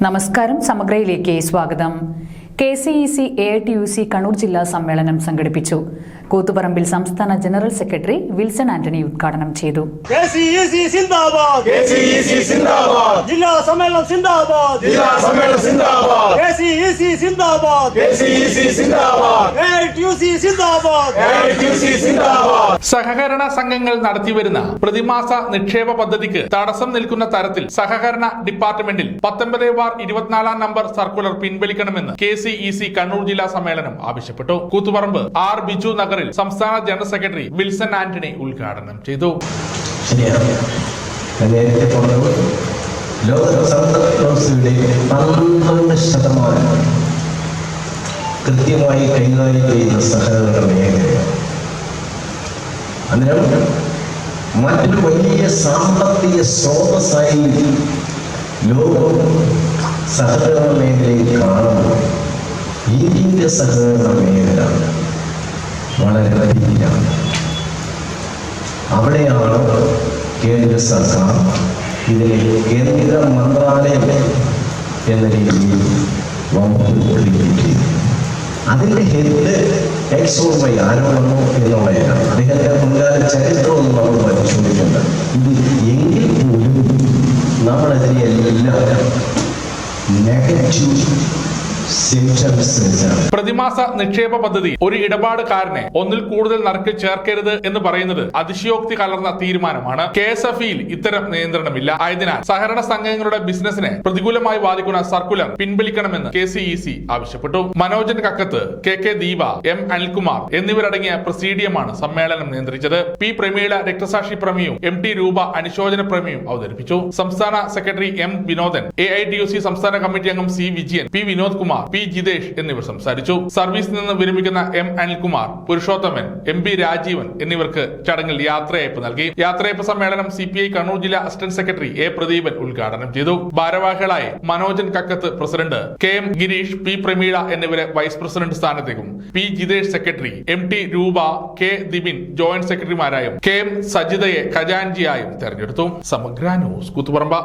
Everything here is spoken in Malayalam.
നമസ്കാരം. സമഗ്രയിലേക്ക് സ്വാഗതം. KCEC AITUC കണ്ണൂർ ജില്ലാ സമ്മേളനം സംഘടിപ്പിച്ചു. കൂത്തുപറമ്പിൽ സംസ്ഥാന ജനറൽ സെക്രട്ടറി വിൽസൺ ആന്റണി ഉദ്ഘാടനം ചെയ്തു. KCEC സിന്ദാബാദ്, KCEC സിന്ദാബാദ്, ജില്ലാ സമ്മേളനം സിന്ദാബാദ്, ജില്ലാ സമ്മേളനം സിന്ദാബാദ്, KCEC സിന്ദാബാദ്, KCEC സിന്ദാബാദ്, AITUC സിന്ദാബാദ്, AITUC സിന്ദാബാദ്. സഹകരണ സംഘങ്ങൾ നടത്തിവരുന്ന പ്രതിമാസ നിക്ഷേപ പദ്ധതിക്ക് തടസ്സം നിൽക്കുന്ന തരത്തിൽ സഹകരണ ഡിപ്പാർട്ട്മെന്റിൽ 19/24 നമ്പർ സർക്കുലർ പിൻവലിക്കണമെന്ന് KCEC കണ്ണൂർ ജില്ലാ സമ്മേളനം ആവശ്യപ്പെട്ടു. കൂത്തുപറമ്പ് R. ബിജു നഗറിൽ സംസ്ഥാന ജനറൽ സെക്രട്ടറി വിൽസൺ ആന്റണി ഉദ്ഘാടനം ചെയ്തു. കൃത്യമായി കൈകാര്യം ചെയ്യുന്ന സഹകരണ മേഖലയാണ്. അതിനാൽ മറ്റൊരു വലിയ സാമ്പത്തിക സ്രോതസ്സായി ലോകം സഹകരണ മേഖലയിൽ കാണുന്നു. ഇന്ത്യയുടെ സഹകരണ മേഖല വളരെ വലിയാണ്. അവിടെയാണ് കേന്ദ്ര സർക്കാർ ഇതിനെ കേന്ദ്ര മന്ത്രാലയം എന്ന രീതിയിൽ വകുപ്പ്. അതിൻ്റെ ഹെഡ് XY ആരോ വന്നു എന്നുള്ളതാണ്. അദ്ദേഹത്തിന്റെ മുൻകാല ചരിത്രമൊന്നും നമ്മൾ പരിശോധിക്കേണ്ട. ഇത് എങ്കിൽ പോലും നമ്മളതിനെ എല്ലാം നെഗറ്റീവ് പ്രതിമാസ നിക്ഷേപ പദ്ധതി ഒരു ഇടപാടുകാരനെ ഒന്നിൽ കൂടുതൽ നറുക്കിൽ ചേർക്കരുത് എന്ന് പറയുന്നത് അതിശയോക്തി കലർന്ന തീരുമാനമാണ്. KSFEയിൽ ഇത്തരം നിയന്ത്രണമില്ല. ആയതിനാൽ സഹകരണ സംഘങ്ങളുടെ ബിസിനസിനെ പ്രതികൂലമായി ബാധിക്കുന്ന സർക്കുലർ പിൻവലിക്കണമെന്ന് KCEC ആവശ്യപ്പെട്ടു. Manojan Kakkath, KK Deepa, M. അനിൽകുമാർ എന്നിവരടങ്ങിയ പ്രസീഡിയമാണ് സമ്മേളനം നിയന്ത്രിച്ചത്. P. പ്രമീള രക്തസാക്ഷി പ്രമേയവും MT രൂപ അനുശോചന പ്രമേയവും അവതരിപ്പിച്ചു. സംസ്ഥാന സെക്രട്ടറി M. വിനോദൻ, AITUC സംസ്ഥാന കമ്മിറ്റി അംഗം C. Vijayan, P. Vinod Kumar, P. Jithesh എന്നിവർ സംസാരിച്ചു. സർവീസിൽ നിന്ന് വിരമിക്കുന്ന M. അനിൽകുമാർ, പുരുഷോത്തമൻ, MP. രാജീവൻ എന്നിവർക്ക് ചടങ്ങിൽ യാത്രയയപ്പ് നൽകി. യാത്രയയപ്പ് സമ്മേളനം CPI കണ്ണൂർ ജില്ലാ അസിസ്റ്റന്റ് സെക്രട്ടറി A. പ്രദീപൻ ഉദ്ഘാടനം ചെയ്തു. ഭാരവാഹികളായി Manojan Kakkath president, KM. Girish, P. Prameela എന്നിവരെ വൈസ് പ്രസിഡന്റ് സ്ഥാനത്തേക്കും, P. Jithesh secretary, MT Roopa, K. Dibin joint സെക്രട്ടറിമാരായും KM. സജിതയെ ഖജാൻജിയായും തെരഞ്ഞെടുത്തു. സമഗ്ര ന്യൂസ്, കൂത്തുപറമ്പ്.